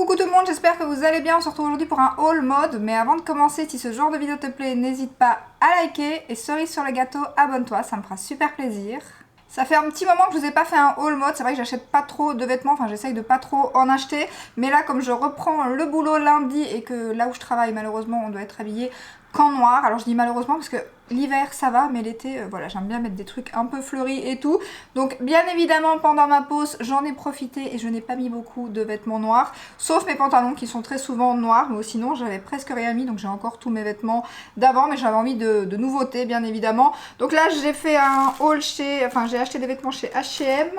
Coucou tout le monde, j'espère que vous allez bien. On se retrouve aujourd'hui pour un haul mode. Mais avant de commencer, si ce genre de vidéo te plaît, n'hésite pas à liker. Et cerise sur le gâteau, abonne-toi, ça me fera super plaisir. Ça fait un petit moment que je vous ai pas fait un haul mode. C'est vrai que j'achète pas trop de vêtements, enfin j'essaye de pas trop en acheter. Mais là, comme je reprends le boulot lundi et que là où je travaille, malheureusement, on doit être habillé qu'en noir. Alors je dis malheureusement parce que l'hiver ça va, mais l'été, voilà, j'aime bien mettre des trucs un peu fleuris et tout. Donc bien évidemment pendant ma pause, j'en ai profité et je n'ai pas mis beaucoup de vêtements noirs. Sauf mes pantalons qui sont très souvent noirs, mais sinon j'avais presque rien mis. Donc j'ai encore tous mes vêtements d'avant, mais j'avais envie de nouveautés bien évidemment. Donc là j'ai fait un haul chez, enfin j'ai acheté des vêtements chez H&M,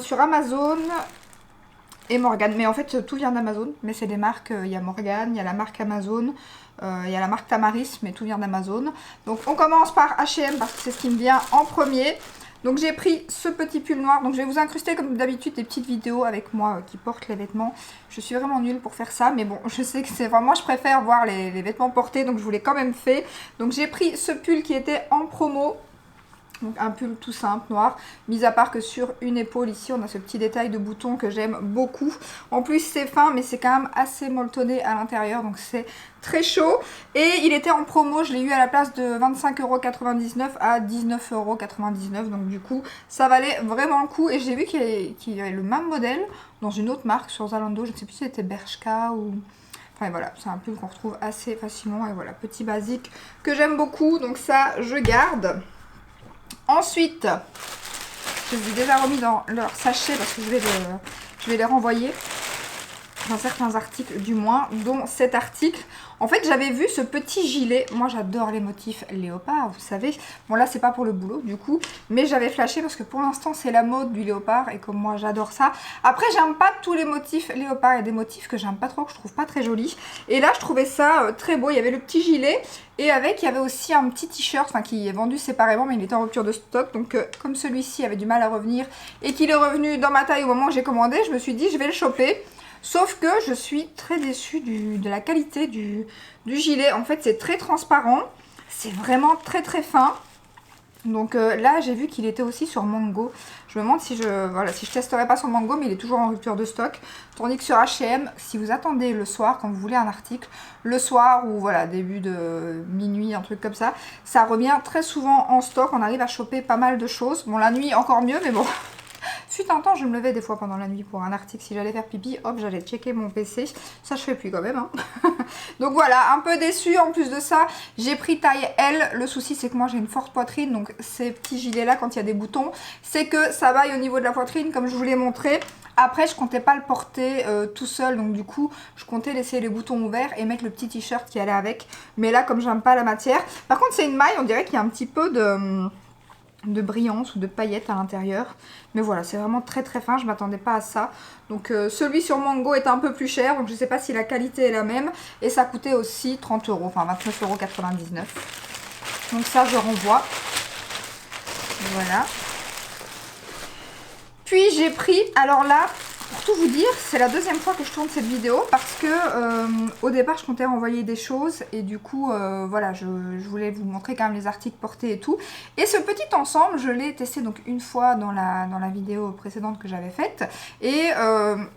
sur Amazon et Morgan, mais en fait tout vient d'Amazon, mais c'est des marques, il y a Morgan, il y a la marque Amazon, il y a la marque Tamaris, mais tout vient d'Amazon. Donc on commence par H&M parce que c'est ce qui me vient en premier. Donc j'ai pris ce petit pull noir, donc je vais vous incruster comme d'habitude des petites vidéos avec moi qui porte les vêtements. Je suis vraiment nulle pour faire ça, mais bon, je sais que c'est vraiment, moi je préfère voir les vêtements portés, donc je vous l'ai quand même fait. Donc j'ai pris ce pull qui était en promo. Donc un pull tout simple noir, mis à part que sur une épaule ici on a ce petit détail de bouton que j'aime beaucoup. En plus c'est fin mais c'est quand même assez molletonné à l'intérieur, donc c'est très chaud. Et il était en promo, je l'ai eu à la place de 25,99 € à 19,99 €, donc du coup ça valait vraiment le coup. Et j'ai vu qu'il y avait le même modèle dans une autre marque sur Zalando, je ne sais plus si c'était Bershka ou... Enfin voilà, c'est un pull qu'on retrouve assez facilement et voilà, petit basique que j'aime beaucoup, donc ça je garde. Ensuite, je les ai déjà remis dans leur sachet parce que je vais les renvoyer dans certains articles du moins, dont cet article. En fait, j'avais vu ce petit gilet. Moi, j'adore les motifs léopard, vous savez. Bon, là, c'est pas pour le boulot, du coup. Mais j'avais flashé parce que pour l'instant, c'est la mode du léopard. Et comme moi, j'adore ça. Après, j'aime pas tous les motifs léopard. Il y a des motifs que j'aime pas trop, que je trouve pas très jolis. Et là, je trouvais ça très beau. Il y avait le petit gilet. Et avec, il y avait aussi un petit t-shirt, enfin, qui est vendu séparément, mais il était en rupture de stock. Donc, comme celui-ci avait du mal à revenir et qu'il est revenu dans ma taille au moment où j'ai commandé, je me suis dit, je vais le choper. Sauf que je suis très déçue de la qualité du gilet. En fait, c'est très transparent. C'est vraiment très très fin. Donc là, j'ai vu qu'il était aussi sur Mango. Je me demande si je testerai pas sur Mango, mais il est toujours en rupture de stock. Tandis que sur H&M, si vous attendez le soir, quand vous voulez un article, le soir ou voilà, début de minuit, un truc comme ça, ça revient très souvent en stock. On arrive à choper pas mal de choses. Bon, la nuit, encore mieux, mais bon... Fut un temps, je me levais des fois pendant la nuit pour un article. Si j'allais faire pipi, hop, j'allais checker mon PC. Ça, je fais plus quand même. Hein. Donc voilà, un peu déçue. En plus de ça, j'ai pris taille L. Le souci, c'est que moi, j'ai une forte poitrine. Donc ces petits gilets-là, quand il y a des boutons, c'est que ça vaille au niveau de la poitrine, comme je vous l'ai montré. Après, je comptais pas le porter tout seul. Donc du coup, je comptais laisser les boutons ouverts et mettre le petit t-shirt qui allait avec. Mais là, comme j'aime pas la matière... Par contre, c'est une maille, on dirait qu'il y a un petit peu de brillance ou de paillettes à l'intérieur, mais voilà, c'est vraiment très très fin, je m'attendais pas à ça. Donc celui sur Mango est un peu plus cher, donc je sais pas si la qualité est la même, et ça coûtait aussi 30 €, enfin 29,99 €. Donc ça je renvoie, voilà. Puis j'ai pris, alors là, pour tout vous dire, c'est la deuxième fois que je tourne cette vidéo parce que au départ je comptais renvoyer des choses et du coup voilà, je voulais vous montrer quand même les articles portés et tout. Et ce petit ensemble, je l'ai testé donc une fois dans la vidéo précédente que j'avais faite et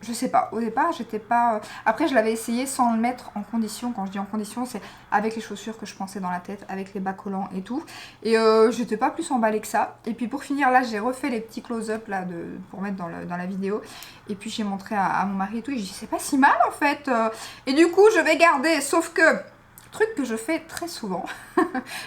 je sais pas, au départ j'étais pas... Après je l'avais essayé sans le mettre en condition. Quand je dis en condition, c'est avec les chaussures que je pensais dans la tête, avec les bas collants et tout. Et j'étais pas plus emballée que ça. Et puis pour finir là, j'ai refait les petits close-up là pour mettre dans la vidéo. Et puis j'ai montré à mon mari et tout, et j'ai dit c'est pas si mal en fait. Et du coup je vais garder, sauf que, truc que je fais très souvent,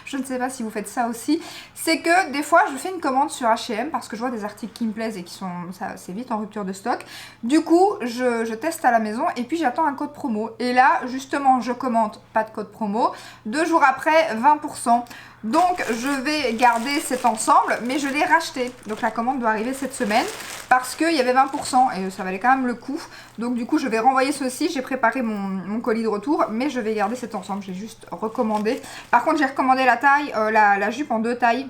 je ne sais pas si vous faites ça aussi, c'est que des fois je fais une commande sur H&M parce que je vois des articles qui me plaisent et qui sont, c'est vite en rupture de stock. Du coup je teste à la maison et puis j'attends un code promo. Et là justement je commande, pas de code promo, 2 jours après 20%. Donc je vais garder cet ensemble, mais je l'ai racheté. Donc la commande doit arriver cette semaine parce qu'il y avait 20% et ça valait quand même le coup. Donc du coup je vais renvoyer ceci, j'ai préparé mon colis de retour, mais je vais garder cet ensemble, j'ai juste recommandé. Par contre j'ai recommandé la taille, la jupe en 2 tailles.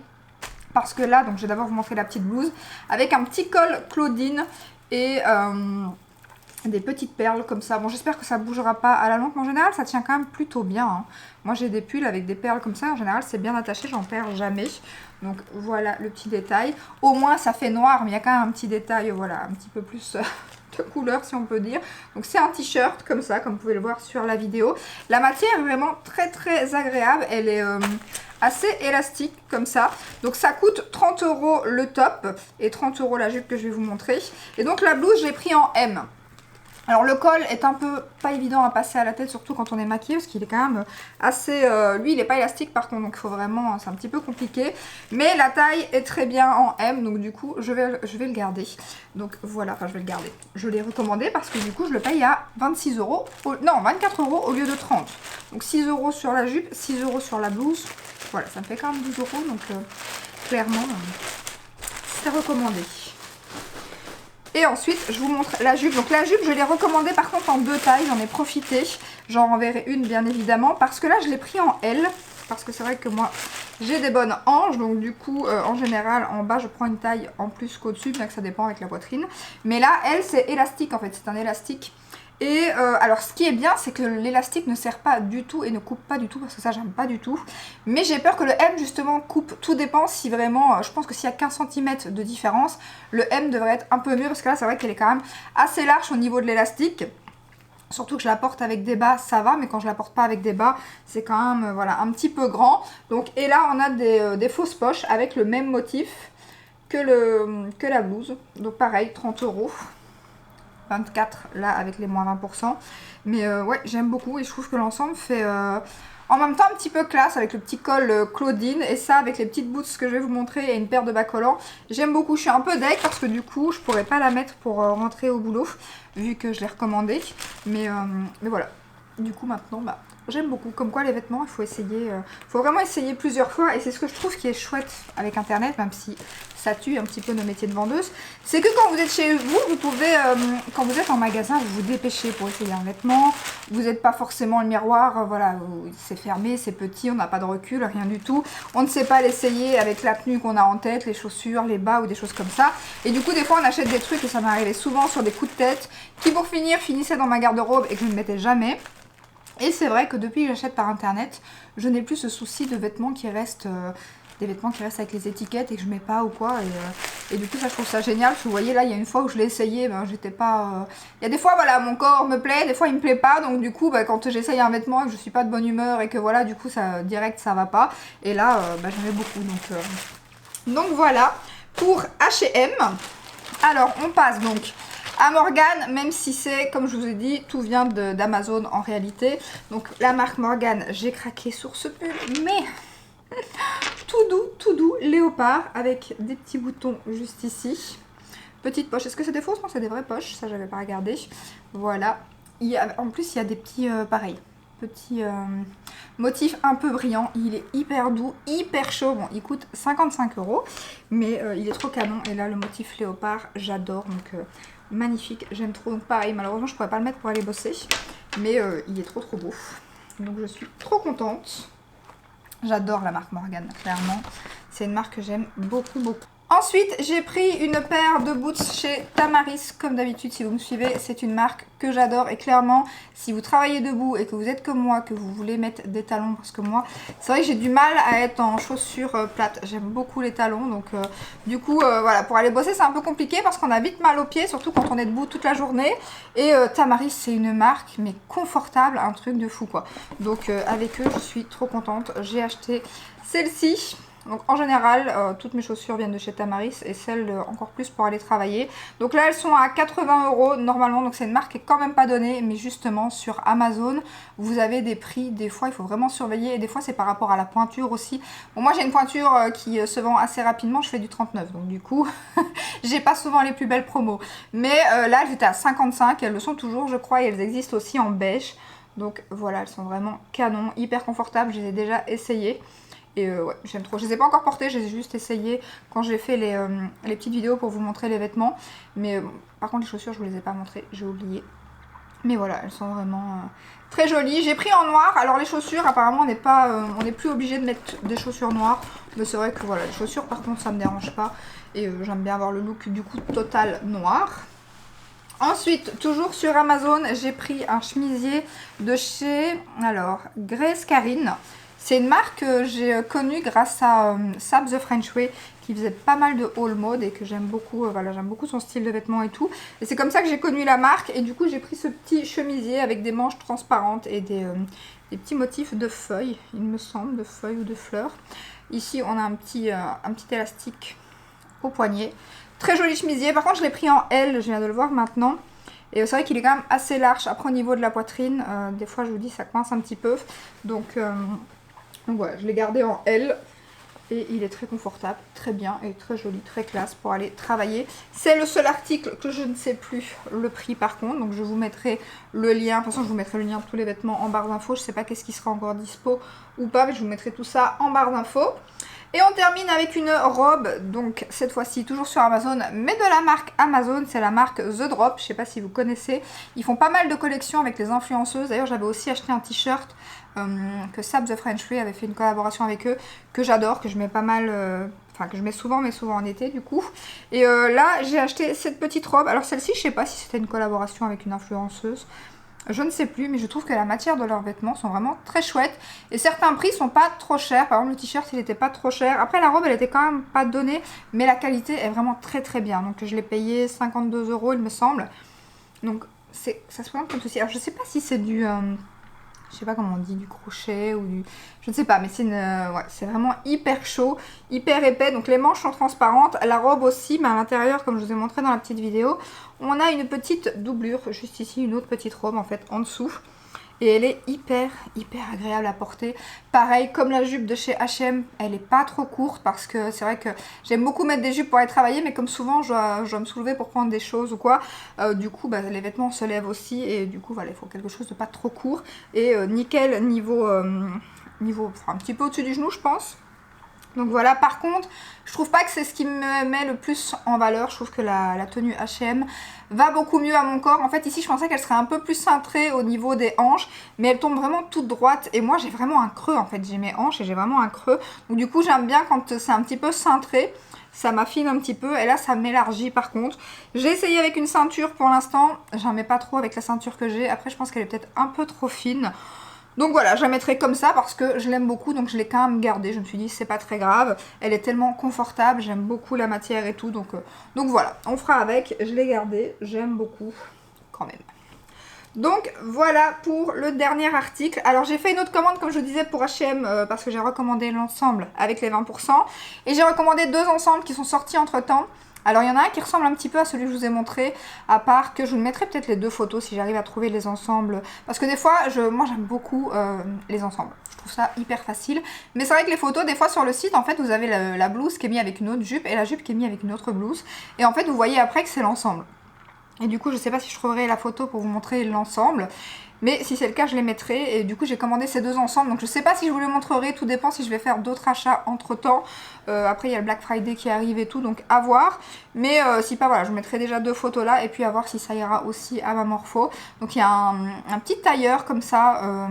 Parce que là, donc je vais d'abord vous montrer la petite blouse avec un petit col Claudine et... des petites perles comme ça. Bon, j'espère que ça bougera pas à la longue, mais en général ça tient quand même plutôt bien, hein. Moi j'ai des pulls avec des perles comme ça, en général c'est bien attaché, j'en perds jamais. Donc voilà le petit détail. Au moins ça fait noir, mais il y a quand même un petit détail, voilà, un petit peu plus de couleur si on peut dire. Donc c'est un t-shirt comme ça, comme vous pouvez le voir sur la vidéo. La matière est vraiment très très agréable. Elle est assez élastique comme ça. Donc ça coûte 30 € le top et 30 € la jupe que je vais vous montrer. Et donc la blouse, je l'ai pris en M. Alors le col est un peu pas évident à passer à la tête, surtout quand on est maquillé, parce qu'il est quand même assez... lui il est pas élastique par contre, donc il faut vraiment... c'est un petit peu compliqué. Mais la taille est très bien en M, donc du coup je vais le garder. Donc voilà, enfin je vais le garder. Je l'ai recommandé parce que du coup je le paye à 26 €, non 24 € au lieu de 30. Donc 6 € sur la jupe, 6 € sur la blouse. Voilà, ça me fait quand même 12 €, donc clairement c'est recommandé. Et ensuite, je vous montre la jupe. Donc la jupe, je l'ai recommandée par contre en 2 tailles. J'en ai profité. J'en renverrai une bien évidemment. Parce que là, je l'ai pris en L. Parce que c'est vrai que moi, j'ai des bonnes hanches. Donc du coup, en général, en bas, je prends une taille en plus qu'au-dessus. Bien que ça dépend avec la poitrine. Mais là, L, c'est élastique en fait. C'est un élastique. Et alors ce qui est bien, c'est que l'élastique ne serre pas du tout et ne coupe pas du tout, parce que ça j'aime pas du tout. Mais j'ai peur que le M justement coupe, tout dépend si vraiment, je pense que s'il y a 15 cm de différence, le M devrait être un peu mieux, parce que là c'est vrai qu'elle est quand même assez large au niveau de l'élastique. Surtout que je la porte avec des bas, ça va, mais quand je la porte pas avec des bas, c'est quand même voilà, un petit peu grand. Donc, et là on a des fausses poches avec le même motif que la blouse. Donc pareil, 30 €. 24 là avec les moins 20%. Mais ouais, j'aime beaucoup et je trouve que l'ensemble fait en même temps un petit peu classe avec le petit col Claudine. Et ça avec les petites boots que je vais vous montrer et une paire de bas collants. J'aime beaucoup. Je suis un peu deg parce que du coup je pourrais pas la mettre pour rentrer au boulot vu que je l'ai recommandé. Mais voilà. Du coup maintenant bah j'aime beaucoup. Comme quoi les vêtements il faut essayer, faut vraiment essayer plusieurs fois. Et c'est ce que je trouve qui est chouette avec internet, même si ça tue un petit peu nos métiers de vendeuse. C'est que quand vous êtes chez vous, vous pouvez, quand vous êtes en magasin, vous vous dépêchez pour essayer un vêtement. Vous n'êtes pas forcément le miroir, voilà, c'est fermé, c'est petit, on n'a pas de recul, rien du tout. On ne sait pas l'essayer avec la tenue qu'on a en tête, les chaussures, les bas ou des choses comme ça. Et du coup, des fois, on achète des trucs, et ça m'est arrivé souvent sur des coups de tête, qui pour finir finissaient dans ma garde-robe et que je ne mettais jamais. Et c'est vrai que depuis que j'achète par internet, je n'ai plus ce souci de vêtements qui restent... des vêtements qui restent avec les étiquettes et que je mets pas ou quoi, et du coup ça je trouve ça génial, parce que vous voyez là il y a une fois où je l'ai essayé, ben j'étais pas... Il y a des fois voilà mon corps me plaît, des fois il me plaît pas, donc du coup ben, quand j'essaye un vêtement et que je suis pas de bonne humeur et que voilà du coup ça direct ça va pas, et là ben, j'aimais beaucoup, donc voilà pour H&M. Alors on passe donc à Morgane, même si c'est, comme je vous ai dit, tout vient d'Amazon en réalité. Donc la marque Morgane, j'ai craqué sur ce pull, mais tout doux, léopard, avec des petits boutons juste ici. Petite poche, est-ce que c'est des fausses? Non, c'est des vraies poches, ça j'avais pas regardé. Voilà, en plus il y a des petits, pareil, petits motifs un peu brillants. Il est hyper doux, hyper chaud. Bon, il coûte 55 €, mais il est trop canon. Et là, le motif léopard, j'adore, donc... magnifique, j'aime trop. Donc pareil, malheureusement je pourrais pas le mettre pour aller bosser, mais il est trop beau, donc je suis trop contente. J'adore la marque Morgane, clairement c'est une marque que j'aime beaucoup. Ensuite, j'ai pris une paire de boots chez Tamaris. Comme d'habitude, si vous me suivez, c'est une marque que j'adore. Et clairement, si vous travaillez debout et que vous êtes comme moi, que vous voulez mettre des talons, parce que moi, c'est vrai que j'ai du mal à être en chaussures plates. J'aime beaucoup les talons. Donc, du coup, voilà, pour aller bosser, c'est un peu compliqué parce qu'on a vite mal aux pieds, surtout quand on est debout toute la journée. Et Tamaris, c'est une marque, mais confortable, un truc de fou, quoi. Donc, avec eux, je suis trop contente. J'ai acheté celle-ci. Donc en général, toutes mes chaussures viennent de chez Tamaris et celles encore plus pour aller travailler. Donc là, elles sont à 80 € normalement. Donc c'est une marque qui est quand même pas donnée. Mais justement, sur Amazon, vous avez des prix. Des fois, il faut vraiment surveiller. Et des fois, c'est par rapport à la pointure aussi. Bon, moi, j'ai une pointure qui se vend assez rapidement. Je fais du 39. Donc du coup, j'ai pas souvent les plus belles promos. Mais là, elles étaient à 55. Elles le sont toujours, je crois. Et elles existent aussi en beige. Donc voilà, elles sont vraiment canon, hyper confortables. Je les ai déjà essayées. Et ouais, j'aime trop. Je les ai pas encore portées, je les ai juste essayées quand j'ai fait les petites vidéos pour vous montrer les vêtements. Mais par contre les chaussures, je vous les ai pas montrées, j'ai oublié. Mais voilà, elles sont vraiment très jolies. J'ai pris en noir. Alors les chaussures, apparemment, on n'est plus obligé de mettre des chaussures noires. Mais c'est vrai que voilà, les chaussures par contre, ça me dérange pas. Et j'aime bien avoir le look du coup total noir. Ensuite, toujours sur Amazon, j'ai pris un chemisier de chez, alors, Grace Karine. C'est une marque que j'ai connue grâce à Sab The French Way, qui faisait pas mal de haul mode et que j'aime beaucoup. Voilà, j'aime beaucoup son style de vêtements et tout. Et c'est comme ça que j'ai connu la marque. Et du coup, j'ai pris ce petit chemisier avec des manches transparentes et des petits motifs de feuilles, il me semble, de feuilles ou de fleurs. Ici, on a un petit élastique au poignet. Très joli chemisier. Par contre, je l'ai pris en L, je viens de le voir maintenant. Et c'est vrai qu'il est quand même assez large. Après, au niveau de la poitrine, des fois, je vous dis, ça coince un petit peu. Donc voilà, je l'ai gardé en L. Et il est très confortable, très bien et très joli, très classe pour aller travailler. C'est le seul article que je ne sais plus le prix par contre. Donc je vous mettrai le lien. De toute façon, je vous mettrai le lien de tous les vêtements en barre d'infos. Je ne sais pas qu'est-ce qui sera encore dispo ou pas, mais je vous mettrai tout ça en barre d'infos. Et on termine avec une robe, donc cette fois-ci toujours sur Amazon, mais de la marque Amazon, c'est la marque The Drop, je ne sais pas si vous connaissez. Ils font pas mal de collections avec les influenceuses, d'ailleurs j'avais aussi acheté un t-shirt que Sab The French Way avait fait une collaboration avec eux, que j'adore, que je mets pas mal, enfin que je mets souvent, mais souvent en été du coup. Et là j'ai acheté cette petite robe, alors celle-ci je sais pas si c'était une collaboration avec une influenceuse. Je ne sais plus, mais je trouve que la matière de leurs vêtements sont vraiment très chouettes. Et certains prix sont pas trop chers. Par exemple, le t-shirt, il était pas trop cher. Après, la robe, elle était quand même pas donnée. Mais la qualité est vraiment très très bien. Donc, je l'ai payé 52 €, il me semble. Donc, ça se présente comme ceci. Alors, je sais pas si c'est du... je sais pas comment on dit, du crochet ou du... Je ne sais pas, mais c'est ouais, c'est vraiment hyper chaud, hyper épais. Donc les manches sont transparentes, la robe aussi, mais à l'intérieur, comme je vous ai montré dans la petite vidéo, on a une petite doublure, juste ici, une autre petite robe en fait, en dessous. Et elle est hyper agréable à porter. Pareil, comme la jupe de chez H&M, elle est pas trop courte parce que c'est vrai que j'aime beaucoup mettre des jupes pour aller travailler, mais comme souvent je dois me soulever pour prendre des choses ou quoi, du coup bah, les vêtements se lèvent aussi et du coup voilà, il faut quelque chose de pas trop court. Et nickel niveau, enfin, un petit peu au-dessus du genou je pense. Donc voilà, par contre, je trouve pas que c'est ce qui me met le plus en valeur. Je trouve que la tenue H&M va beaucoup mieux à mon corps. En fait, ici, je pensais qu'elle serait un peu plus cintrée au niveau des hanches, mais elle tombe vraiment toute droite. Et moi, j'ai vraiment un creux, en fait. J'ai mes hanches et j'ai vraiment un creux. Donc du coup, j'aime bien quand c'est un petit peu cintré. Ça m'affine un petit peu et là, ça m'élargit par contre. J'ai essayé avec une ceinture pour l'instant. J'en mets pas trop avec la ceinture que j'ai. Après, je pense qu'elle est peut-être un peu trop fine. Donc voilà, je la mettrai comme ça parce que je l'aime beaucoup, donc je l'ai quand même gardée. Je me suis dit, c'est pas très grave. Elle est tellement confortable, j'aime beaucoup la matière et tout. Donc voilà, on fera avec. Je l'ai gardée, j'aime beaucoup quand même. Donc voilà pour le dernier article. Alors j'ai fait une autre commande comme je vous disais pour H&M parce que j'ai recommandé l'ensemble avec les 20%. Et j'ai recommandé deux ensembles qui sont sortis entre temps. Alors il y en a un qui ressemble un petit peu à celui que je vous ai montré, à part que je vous mettrai peut-être les deux photos si j'arrive à trouver les ensembles. Parce que des fois, moi j'aime beaucoup les ensembles. Je trouve ça hyper facile. Mais c'est vrai que les photos, des fois sur le site, en fait vous avez la blouse qui est mise avec une autre jupe et la jupe qui est mise avec une autre blouse. Et en fait vous voyez après que c'est l'ensemble. Et du coup je ne sais pas si je trouverai la photo pour vous montrer l'ensemble. Mais si c'est le cas, je les mettrai. Et du coup, j'ai commandé ces deux ensembles. Donc, je sais pas si je vous les montrerai. Tout dépend si je vais faire d'autres achats entre temps. Après, il y a le Black Friday qui arrive et tout. Donc, à voir. Mais si pas, voilà, je vous mettrai déjà deux photos là. Et puis, à voir si ça ira aussi à ma morpho. Donc, il y a un petit tailleur comme ça.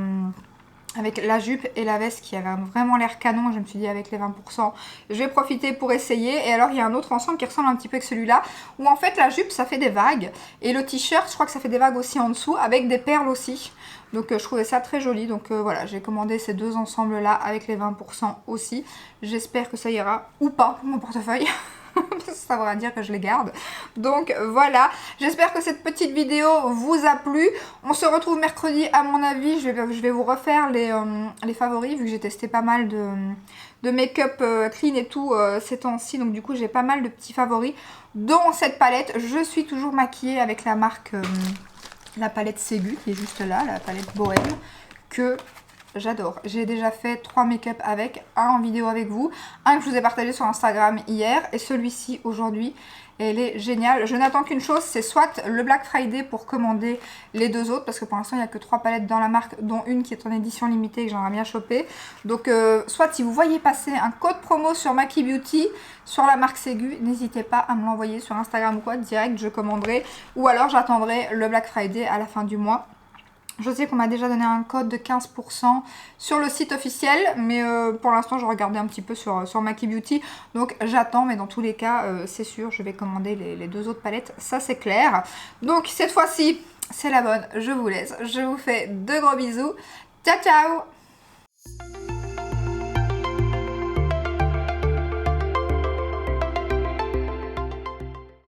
Avec la jupe et la veste qui avait vraiment l'air canon. Je me suis dit avec les 20%, je vais profiter pour essayer. Et alors il y a un autre ensemble qui ressemble un petit peu avec celui-là, où en fait la jupe ça fait des vagues. Et le t-shirt je crois que ça fait des vagues aussi en dessous, avec des perles aussi. Donc je trouvais ça très joli. Donc voilà, j'ai commandé ces deux ensembles là avec les 20% aussi. J'espère que ça ira ou pas pour mon portefeuille. Ça voudra dire que je les garde. Donc voilà, j'espère que cette petite vidéo vous a plu. On se retrouve mercredi à mon avis. Je vais vous refaire les favoris vu que j'ai testé pas mal de make-up clean et tout ces temps-ci. Donc du coup j'ai pas mal de petits favoris dont cette palette. Je suis toujours maquillée avec la marque, la palette Ségu qui est juste là, la palette Bohème, que j'adore. J'ai déjà fait 3 make-up avec, un en vidéo avec vous, un que je vous ai partagé sur Instagram hier et celui-ci aujourd'hui. Elle est géniale. Je n'attends qu'une chose, c'est soit le Black Friday pour commander les deux autres, parce que pour l'instant il n'y a que 3 palettes dans la marque, dont une qui est en édition limitée et que j'aimerais bien choper. Donc soit si vous voyez passer un code promo sur Maki Beauty, sur la marque Ségu, n'hésitez pas à me l'envoyer sur Instagram ou quoi, direct je commanderai. Ou alors j'attendrai le Black Friday à la fin du mois. Je sais qu'on m'a déjà donné un code de 15% sur le site officiel, mais pour l'instant je regardais un petit peu sur Maki Beauty, donc j'attends, mais dans tous les cas c'est sûr je vais commander les deux autres palettes, ça c'est clair. Donc cette fois-ci c'est la bonne, je vous laisse, je vous fais de gros bisous, ciao ciao.